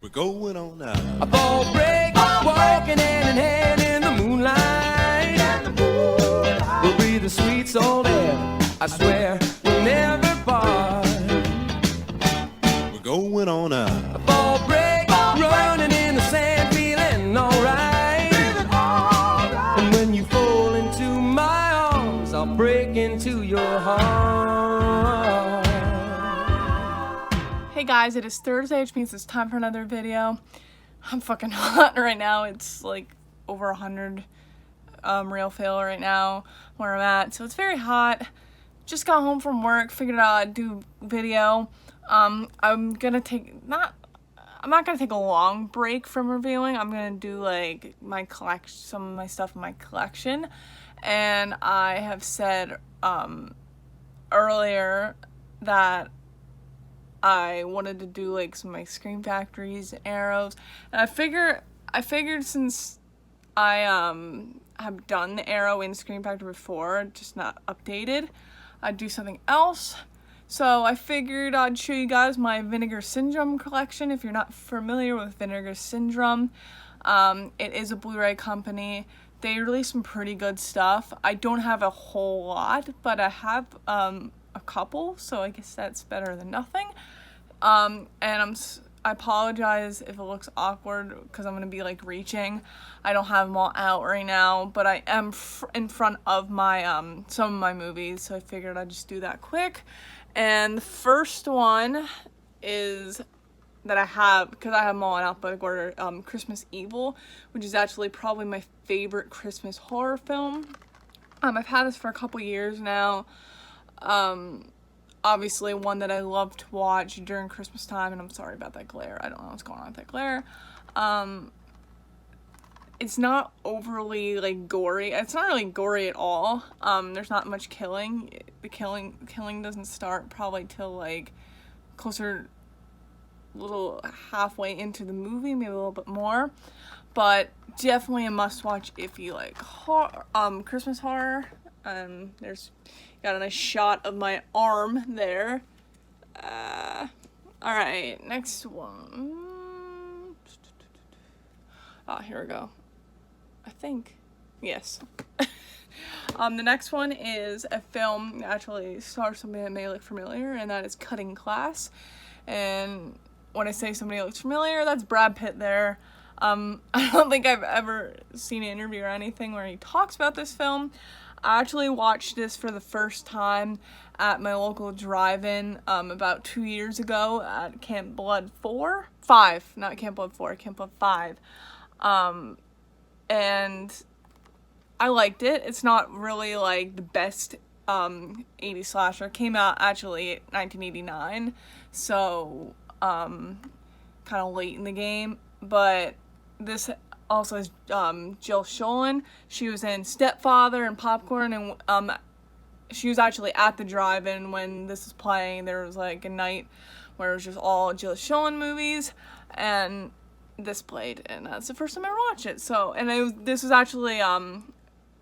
We're going on now. A fall break, walking hand in hand in the moonlight. We'll breathe the sweet salt air. I swear we'll never part. We're going on now. A fall break, running in the sand, feeling alright. And when you fall into my arms, I'll break into your heart. Hey guys, it is Thursday, which means it's time for another video. I'm fucking hot right now. It's like over 100 real feel right now where I'm at, so it's very hot. Just got home from work, figured out I'd do video. I'm not gonna take a long break from reviewing. I'm gonna do like some of my stuff in my collection, and I have said earlier that I wanted to do like some of my Scream Factories, arrows, and I figured since I have done the arrow in Scream Factory before, just not updated, I'd do something else. So I figured I'd show you guys my Vinegar Syndrome collection. If you're not familiar with Vinegar Syndrome, it is a Blu-ray company. They release some pretty good stuff. I don't have a whole lot, but I have a couple, so I guess that's better than nothing. And I apologize if it looks awkward because I'm gonna be like reaching. I don't have them all out right now, but I am in front of my some of my movies, so I figured I'd just do that quick. And the first one is that I have, because I have them all in alphabetical order, Christmas Evil, which is actually probably my favorite Christmas horror film. I've had this for a couple years now. Obviously one that I love to watch during Christmas time, and I'm sorry about that glare. I don't know what's going on with that glare. It's not overly like gory. It's not really gory at all. There's not much killing. The killing doesn't start probably till like closer, little halfway into the movie, maybe a little bit more. But definitely a must-watch if you like horror, Christmas horror. There's got a nice shot of my arm there. Alright, next one. Here we go. I think. Yes. The next one is a film that actually stars somebody that may look familiar, and that is Cutting Class. And when I say somebody looks familiar, that's Brad Pitt there. I don't think I've ever seen an interview or anything where he talks about this film. I actually watched this for the first time at my local drive-in about 2 years ago at Camp Blood 5, not Camp Blood 4, Camp Blood 5. And I liked it. It's not really like the best 80s slasher. It came out actually in 1989, so kind of late in the game, but this also has Jill Schoelen. She was in Stepfather and Popcorn, and she was actually at the drive-in when this was playing. There was like a night where it was just all Jill Schoelen movies, and this played, and that's the first time I ever watched it. So, and this was actually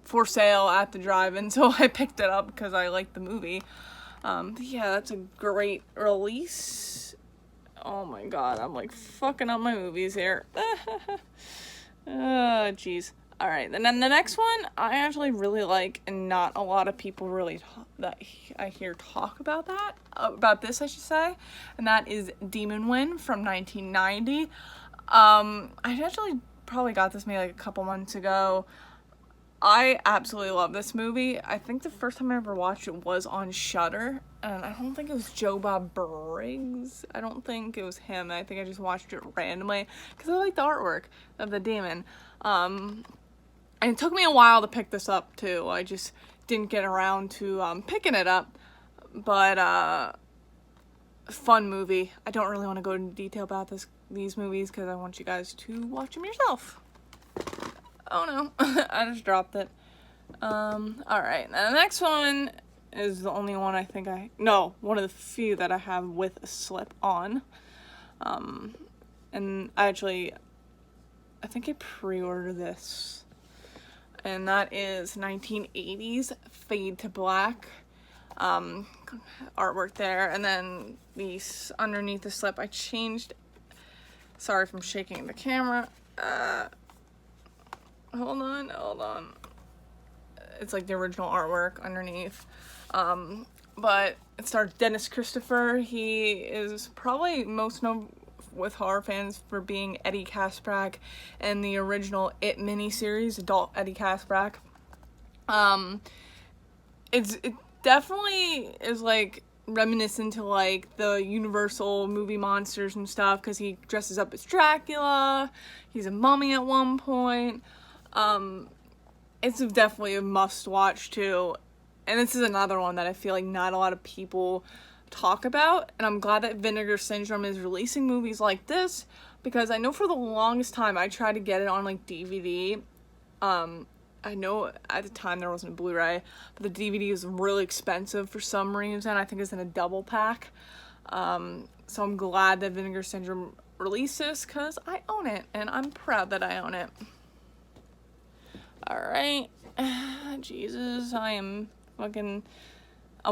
for sale at the drive-in, so I picked it up because I liked the movie. Yeah, that's a great release. Oh my god, I'm like fucking up my movies here. Oh, jeez. Alright, and then the next one I actually really like, and not a lot of people really that I hear talk about this, I should say, and that is Demon Wind from 1990. I actually probably got this maybe like a couple months ago. I absolutely love this movie. I think the first time I ever watched it was on Shudder, and I don't think it was Joe Bob Briggs. I don't think it was him. I think I just watched it randomly because I like the artwork of the demon. And it took me a while to pick this up too. I just didn't get around to picking it up, but fun movie. I don't really want to go into detail about these movies because I want you guys to watch them yourself. Oh no, I just dropped it. Alright, now the next one is the only one one of the few that I have with a slip on. And I think I pre-ordered this. And that is 1980s Fade to Black. Artwork there. And then underneath the slip, I changed Sorry if I'm shaking the camera. Hold on. It's like the original artwork underneath. But it stars Dennis Christopher. He is probably most known with horror fans for being Eddie Kaspbrak in the original It miniseries, adult Eddie Kaspbrak. It definitely is like reminiscent to like the Universal movie monsters and stuff, because he dresses up as Dracula. He's a mummy at one point. It's definitely a must watch too. And this is another one that I feel like not a lot of people talk about, and I'm glad that Vinegar Syndrome is releasing movies like this, because I know for the longest time I tried to get it on like DVD. I know at the time there wasn't a Blu-ray, but the DVD is really expensive for some reason. I think it's in a double pack. So I'm glad that Vinegar Syndrome releases, because I own it, and I'm proud that I own it. Alright. Jesus, I'm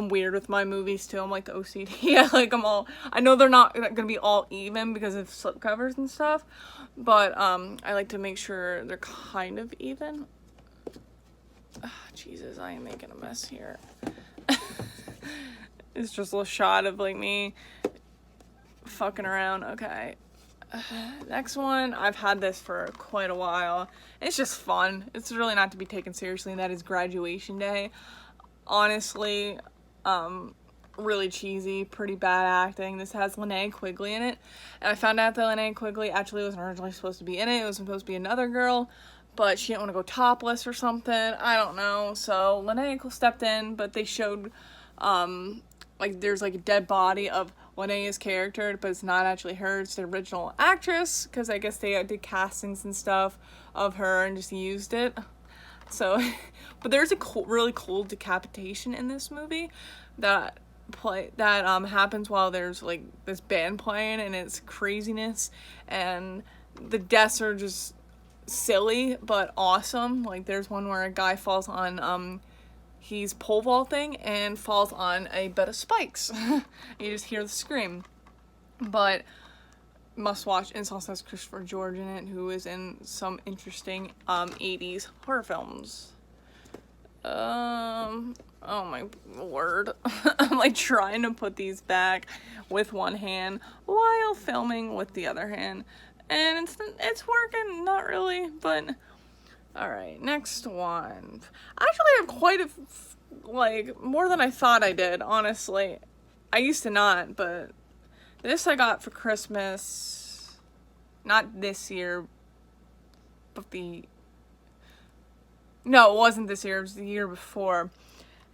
weird with my movies too. I'm like the OCD. Yeah, like I know they're not gonna be all even because of slipcovers and stuff, but I like to make sure they're kind of even. Jesus, I am making a mess here. It's just a shot of like me fucking around. Okay. Next one, I've had this for quite a while. It's just fun. It's really not to be taken seriously, and that is Graduation Day. Honestly, really cheesy, pretty bad acting. This has Linnea Quigley in it, and I found out that Linnea Quigley actually wasn't originally supposed to be in it. It was supposed to be another girl, but she didn't want to go topless or something. I don't know. So Linnea stepped in, but they showed, like there's like a dead body of Linnea's character, but it's not actually her. It's the original actress, because I guess they did castings and stuff of her and just used it. So, but there's a really cool decapitation in this movie that happens while there's like this band playing, and it's craziness, and the deaths are just silly but awesome. Like there's one where a guy falls on he's pole vaulting and falls on a bed of spikes. You just hear the scream. But must watch. And it also has Christopher George in it, who is in some interesting 80s horror films. Oh my word. I'm like trying to put these back with one hand while filming with the other hand, and it's working, not really, but alright, next one. I actually have quite like more than I thought I did, honestly. I used to not, but this I got for Christmas, not this year, but no, it wasn't this year, it was the year before.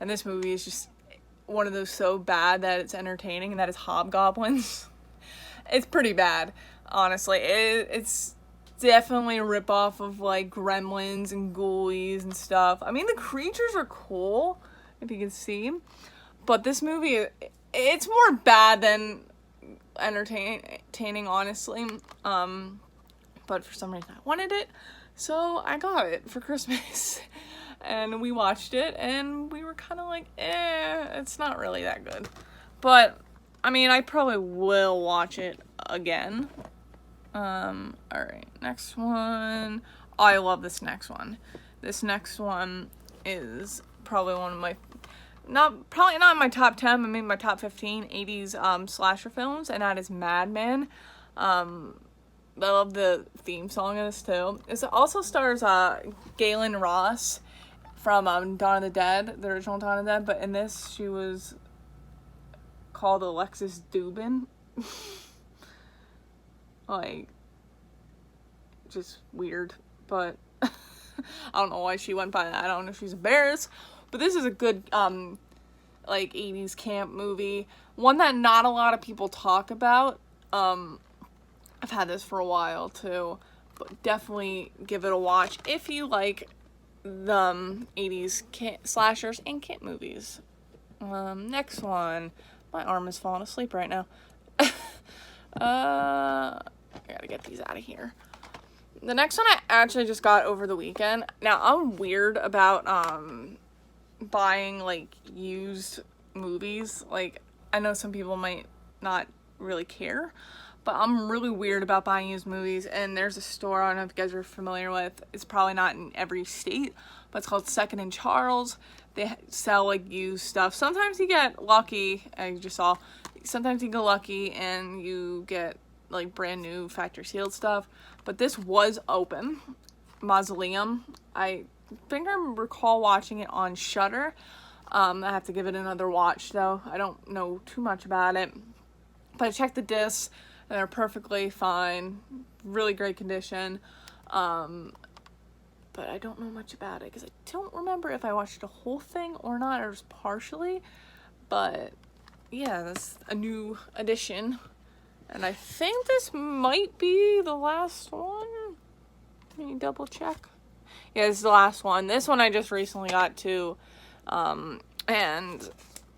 And this movie is just one of those so bad that it's entertaining, and that is Hobgoblins. It's pretty bad, honestly. It's definitely a ripoff of like Gremlins and Ghoulies and stuff. I mean, the creatures are cool, if you can see. But this movie, it's more bad than entertaining, honestly. But for some reason I wanted it, so I got it for Christmas. And we watched it, and we were kind of like, it's not really that good. But, I mean, I probably will watch it again. Alright, next one. I love this next one. This next one is probably one of my, probably not in my top 10, but maybe my top 15 80s slasher films, and that is Madman. I love the theme song of this too. It also stars Galen Ross from Dawn of the Dead, the original Dawn of the Dead, but in this she was called Alexis Dubin. Like, just weird, but I don't know why she went by that. I don't know if she's embarrassed, but this is a good like 80s camp movie, one that not a lot of people talk about. I've had this for a while too, but definitely give it a watch if you like the 80s slashers and camp movies. Next one. My arm is falling asleep right now. I gotta get these out of here. The next one I actually just got over the weekend. Now, I'm weird about buying like used movies. Like, I know some people might not really care, but but I'm really weird about buying used movies, and there's a store, I don't know if you guys are familiar with, it's probably not in every state, but it's called Second and Charles. They sell like used stuff. Sometimes you get lucky, I just saw, sometimes you get lucky and you get like brand new factory sealed stuff, but this was open. Mausoleum, I think I recall watching it on Shudder. I have to give it another watch though. I don't know too much about it, but I checked the discs and they're perfectly fine, really great condition. But I don't know much about it because I don't remember if I watched the whole thing or not, or just partially. But yeah, that's a new addition, and I think this might be the last one. Can you double check? Yeah, this is the last one. This one I just recently got too, and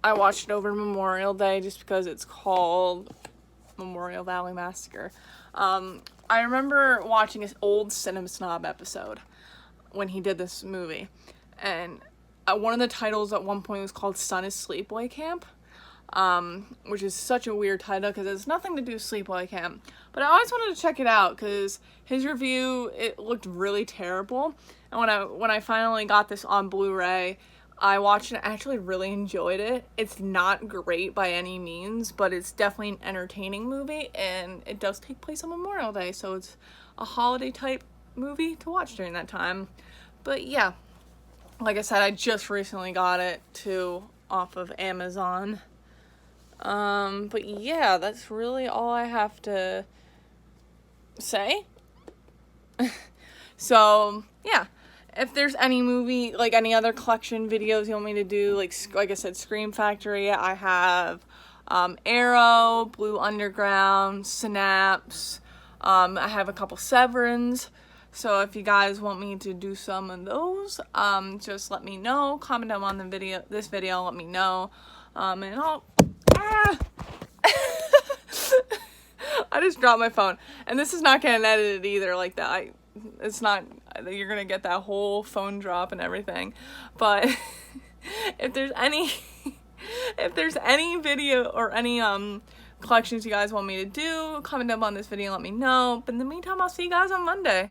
I watched it over Memorial Day just because it's called Memorial Valley Massacre. I remember watching this old Cinema Snob episode when he did this movie, and one of the titles at one point was called Son is Sleepaway Camp, which is such a weird title because it's nothing to do with Sleepaway Camp, but I always wanted to check it out because his review, it looked really terrible, and when I finally got this on Blu-ray, I watched it and actually really enjoyed it. It's not great by any means, but it's definitely an entertaining movie, and it does take place on Memorial Day, so it's a holiday type movie to watch during that time. But yeah, like I said, I just recently got it too off of Amazon. But yeah, that's really all I have to say. So yeah, if there's any movie, like any other collection videos you want me to do, like I said, Scream Factory, I have Arrow, Blue Underground, Synapse, I have a couple Severins. So if you guys want me to do some of those, just let me know. Comment down on this video, let me know. And I'll... I just dropped my phone. And this is not getting edited either like that. It's not... You're gonna get that whole phone drop and everything. But if there's any... if there's any video or any collections you guys want me to do, comment down on this video and let me know. But in the meantime, I'll see you guys on Monday.